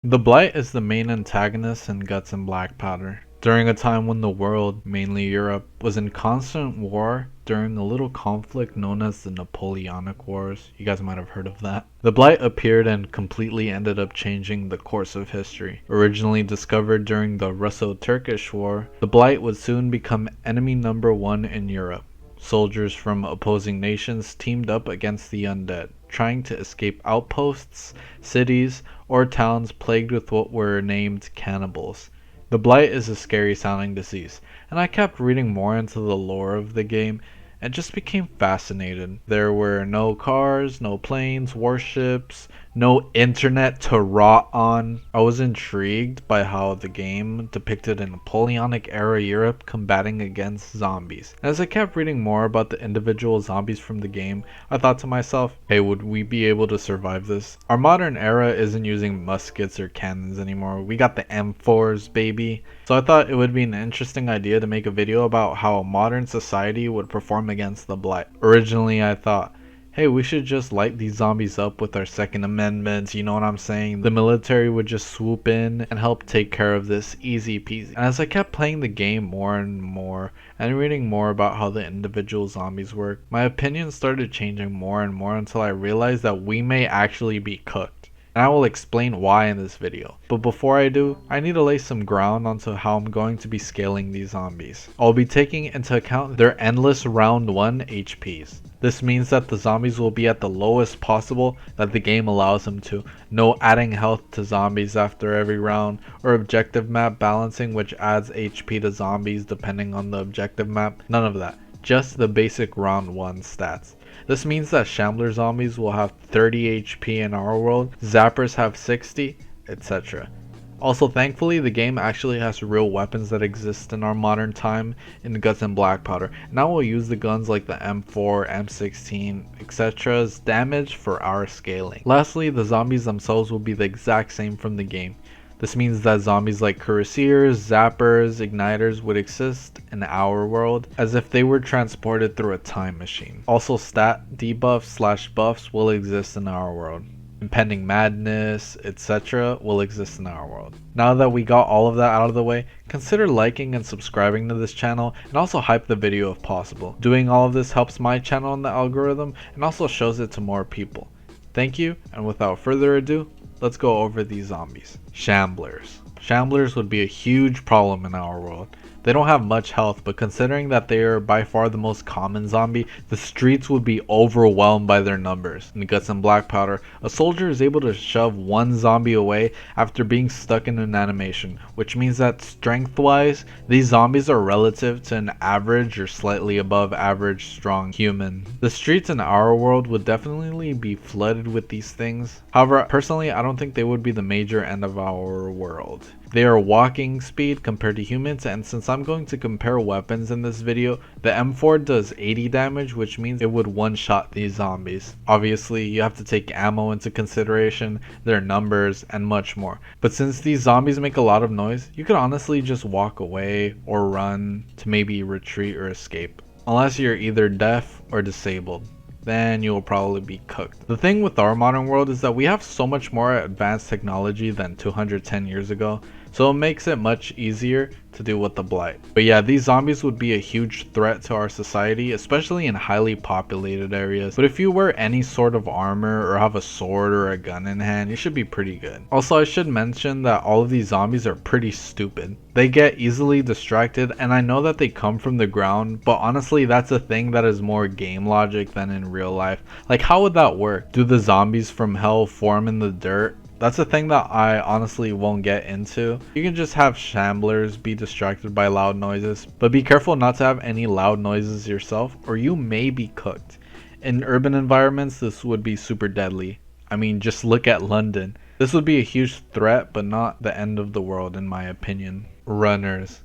The Blight is the main antagonist in Guts and Blackpowder. During a time when the world, mainly Europe, was in constant war during a little conflict known as the Napoleonic Wars. You guys might have heard of that. The Blight appeared and completely ended up changing the course of history. Originally discovered during the Russo-Turkish War, the Blight would soon become enemy number one in Europe. Soldiers from opposing nations teamed up against the undead, trying to escape outposts, cities, or towns plagued with what were named cannibals. The Blight is a scary sounding disease, and I kept reading more into the lore of the game and just became fascinated. There were no cars, no planes, warships, no internet to rot on. I was intrigued by how the game depicted a Napoleonic era Europe combating against zombies. As I kept reading more about the individual zombies from the game, I thought to myself, hey, would we be able to survive this? Our modern era isn't using muskets or cannons anymore. We got the M4s, baby. So I thought it would be an interesting idea to make a video about how a modern society would perform against the Blight. Originally I thought, hey, we should just light these zombies up with our Second Amendments, you know what I'm saying? The military would just swoop in and help take care of this easy peasy. And as I kept playing the game more and more and reading more about how the individual zombies work, my opinion started changing more and more until I realized that we may actually be cooked. And I will explain why in this video. But before I do, I need to lay some ground onto how I'm going to be scaling these zombies. I'll be taking into account their endless round 1 HPs. This means that the zombies will be at the lowest possible that the game allows them to. No adding health to zombies after every round, or objective map balancing which adds HP to zombies depending on the objective map. None of that. Just the basic round 1 stats. This means that Shambler zombies will have 30 HP in our world, Zappers have 60, etc. Also, thankfully, the game actually has real weapons that exist in our modern time in Guts and Blackpowder, and I will use the guns like the M4, M16, etc's damage for our scaling. Lastly, the zombies themselves will be the exact same from the game. This means that zombies like cuirassiers, zappers, igniters would exist in our world as if they were transported through a time machine. Also, stat debuffs / buffs will exist in our world. Impending madness, etc. will exist in our world. Now that we got all of that out of the way, consider liking and subscribing to this channel and also hype the video if possible. Doing all of this helps my channel in the algorithm and also shows it to more people. Thank you, and without further ado, let's go over these zombies. Shamblers. Shamblers would be a huge problem in our world. They don't have much health, but considering that they are by far the most common zombie, the streets would be overwhelmed by their numbers. In Guts and Blackpowder, a soldier is able to shove one zombie away after being stuck in an animation, which means that strength-wise, these zombies are relative to an average or slightly above average strong human. The streets in our world would definitely be flooded with these things. However, personally, I don't think they would be the major end of our world. They are walking speed compared to humans, and since I'm going to compare weapons in this video, the M4 does 80 damage, which means it would one-shot these zombies. Obviously, you have to take ammo into consideration, their numbers, and much more. But since these zombies make a lot of noise, you could honestly just walk away or run to maybe retreat or escape. Unless you're either deaf or disabled, then you will probably be cooked. The thing with our modern world is that we have so much more advanced technology than 210 years ago, so it makes it much easier to do with the Blight. But yeah, these zombies would be a huge threat to our society, especially in highly populated areas. But if you wear any sort of armor or have a sword or a gun in hand, you should be pretty good. Also, I should mention that all of these zombies are pretty stupid. They get easily distracted, and I know that they come from the ground, but honestly, that's a thing that is more game logic than in real life. Like, how would that work? Do the zombies from hell form in the dirt? That's a thing that I honestly won't get into. You can just have shamblers be distracted by loud noises, but be careful not to have any loud noises yourself or you may be cooked. In urban environments, this would be super deadly. I mean, just look at London. This would be a huge threat, but not the end of the world in my opinion. Runners.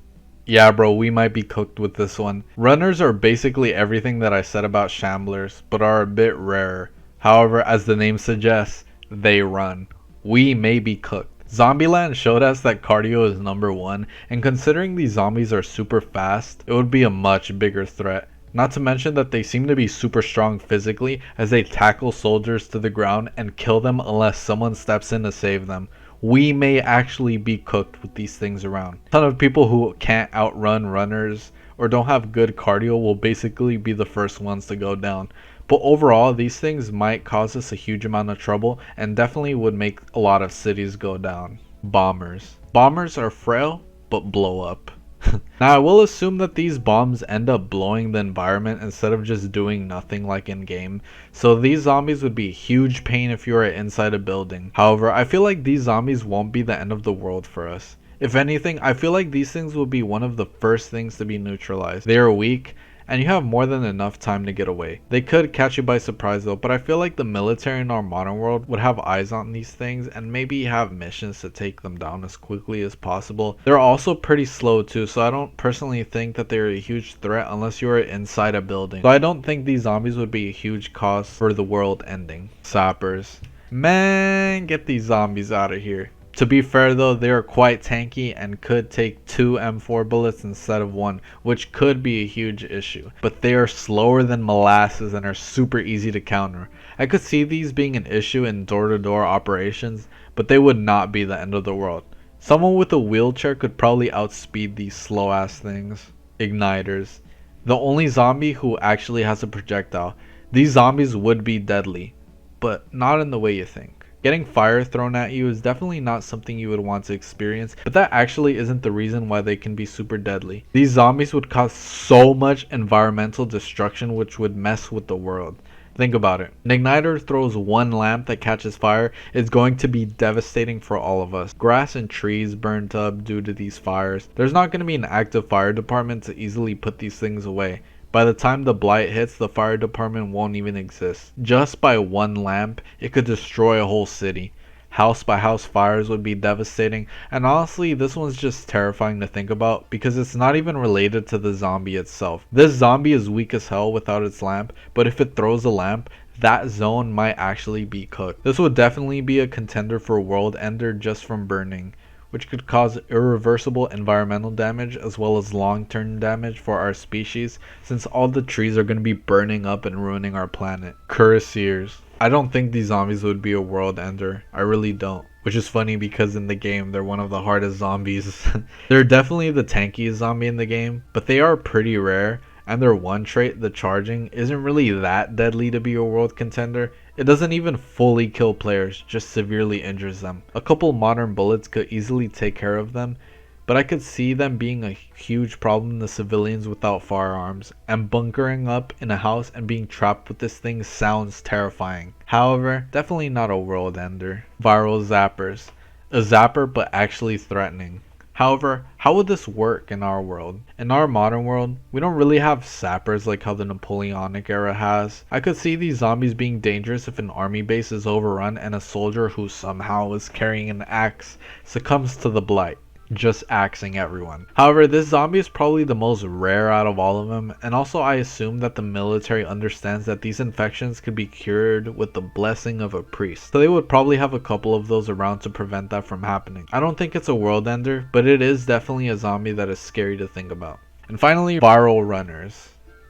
Yeah bro, we might be cooked with this one. Runners are basically everything that I said about shamblers, but are a bit rarer. However, as the name suggests, they run. We may be cooked. Zombieland showed us that cardio is number one, and considering these zombies are super fast, it would be a much bigger threat. Not to mention that they seem to be super strong physically as they tackle soldiers to the ground and kill them unless someone steps in to save them. we may actually be cooked with these things around. A ton of people who can't outrun runners or don't have good cardio will basically be the first ones to go down. But overall, these things might cause us a huge amount of trouble and definitely would make a lot of cities go down. Bombers. Bombers are frail, but blow up. Now, I will assume that these bombs end up blowing the environment instead of just doing nothing like in game. So these zombies would be a huge pain if you were inside a building. However, I feel like these zombies won't be the end of the world for us. If anything, I feel like these things will be one of the first things to be neutralized. They are weak, and you have more than enough time to get away. They could catch you by surprise though, but I feel like the military in our modern world would have eyes on these things and maybe have missions to take them down as quickly as possible. They're also pretty slow too, so I don't personally think that they're a huge threat unless you are inside a building. So I don't think these zombies would be a huge cause for the world ending. Sappers. Man, get these zombies out of here. To be fair though, they are quite tanky and could take 2 M4 bullets instead of 1, which could be a huge issue. But they are slower than molasses and are super easy to counter. I could see these being an issue in door-to-door operations, but they would not be the end of the world. Someone with a wheelchair could probably outspeed these slow ass things. Igniters. The only zombie who actually has a projectile. These zombies would be deadly, but not in the way you think. Getting fire thrown at you is definitely not something you would want to experience, but that actually isn't the reason why they can be super deadly. These zombies would cause so much environmental destruction which would mess with the world. Think about it. An igniter throws one lamp that catches fire is going to be devastating for all of us. Grass and trees burnt up due to these fires. There's not going to be an active fire department to easily put these things away. By the time the blight hits, the fire department won't even exist. Just by one lamp, it could destroy a whole city. House by house fires would be devastating, and honestly, this one's just terrifying to think about because it's not even related to the zombie itself. This zombie is weak as hell without its lamp, but if it throws a lamp, that zone might actually be cooked. This would definitely be a contender for world ender just from burning, which could cause irreversible environmental damage as well as long-term damage for our species since all the trees are going to be burning up and ruining our planet. Cuirassiers. I don't think these zombies would be a world ender. I really don't. Which is funny because in the game they're one of the hardest zombies. They're definitely the tankiest zombie in the game, but they are pretty rare. And their one trait, the charging, isn't really that deadly to be a world contender. It doesn't even fully kill players, just severely injures them. A couple modern bullets could easily take care of them, but I could see them being a huge problem to civilians without firearms, and bunkering up in a house and being trapped with this thing sounds terrifying. However, definitely not a world ender. Viral zappers. A zapper but actually threatening. However, how would this work in our world? In our modern world, we don't really have sappers like how the Napoleonic era has. I could see these zombies being dangerous if an army base is overrun and a soldier who somehow is carrying an axe succumbs to the blight, just axing everyone. However, this zombie is probably the most rare out of all of them, and also I assume that the military understands that these infections could be cured with the blessing of a priest, so they would probably have a couple of those around to prevent that from happening. I don't think it's a world ender, but it is definitely a zombie that is scary to think about. And finally, viral runners.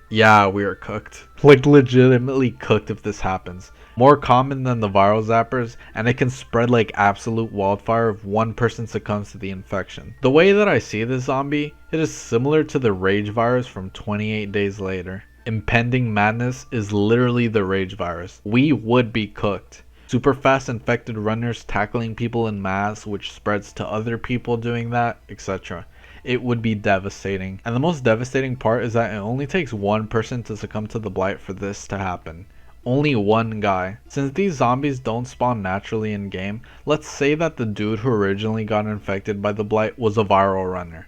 Yeah, we are cooked. Like legitimately cooked if this happens. More common than the viral zappers, and it can spread like absolute wildfire if one person succumbs to the infection. The way that I see this zombie, it is similar to the rage virus from 28 Days Later. Impending madness is literally the rage virus. We would be cooked. Super fast infected runners tackling people in mass, which spreads to other people doing that, etc. It would be devastating. And the most devastating part is that it only takes one person to succumb to the blight for this to happen. Only one guy. Since these zombies don't spawn naturally in game, let's say that the dude who originally got infected by the blight was a viral runner.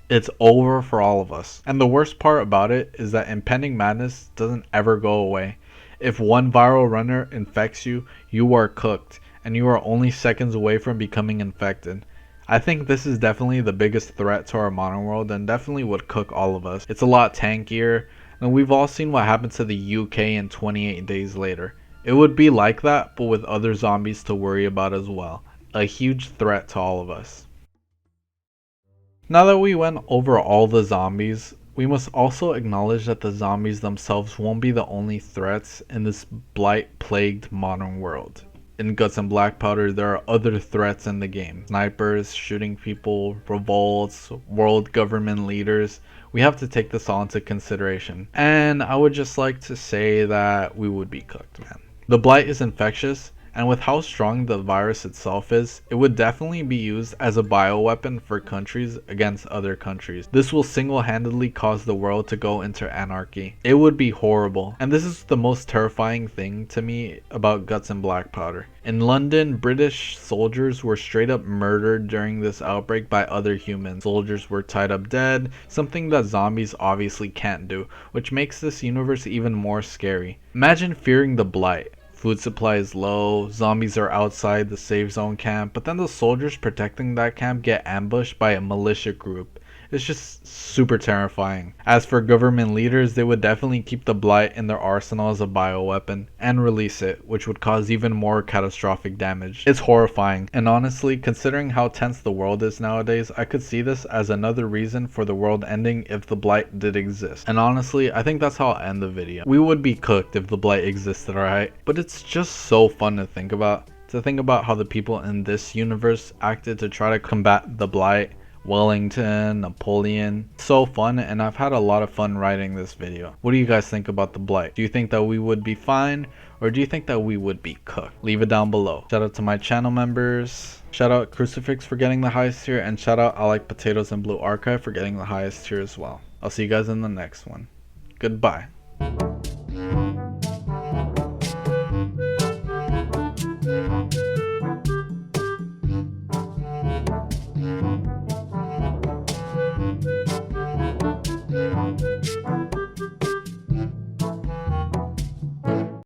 It's over for all of us. And the worst part about it is that impending madness doesn't ever go away. If one viral runner infects you, you are cooked, and you are only seconds away from becoming infected. I think this is definitely the biggest threat to our modern world and definitely would cook all of us. It's a lot tankier, and we've all seen what happened to the UK in 28 Days Later. It would be like that, but with other zombies to worry about as well. A huge threat to all of us. Now that we went over all the zombies, we must also acknowledge that the zombies themselves won't be the only threats in this blight-plagued modern world. in Guts and Blackpowder, there are other threats in the game. Snipers, shooting people, revolts, world government leaders. We have to take this all into consideration. And I would just like to say that we would be cooked, man. The Blight is infectious, and with how strong the virus itself is, it would definitely be used as a bioweapon for countries against other countries. This will single-handedly cause the world to go into anarchy. It would be horrible. And this is the most terrifying thing to me about Guts and Blackpowder. In London, British soldiers were straight up murdered during this outbreak by other humans. Soldiers were tied up dead, something that zombies obviously can't do, which makes this universe even more scary. Imagine fearing the Blight. Food supply is low, zombies are outside the safe zone camp, but then the soldiers protecting that camp get ambushed by a militia group. It's just super terrifying. As for government leaders, they would definitely keep the Blight in their arsenal as a bioweapon and release it, which would cause even more catastrophic damage. It's horrifying, and honestly, considering how tense the world is nowadays, I could see this as another reason for the world ending if the Blight did exist. And honestly, I think that's how I'll end the video. We would be cooked if the Blight existed, alright? But it's just so fun to think about. To think about how the people in this universe acted to try to combat the Blight. Wellington, Napoleon. So fun, and I've had a lot of fun writing this video. What do you guys think about the Blight? Do you think that we would be fine, or do you think that we would be cooked? Leave it down below. Shout out to my channel members. Shout out Crucifix for getting the highest tier, and shout out I Like Potatoes and Blue Archive for getting the highest tier as well. I'll see you guys in the next one. Goodbye.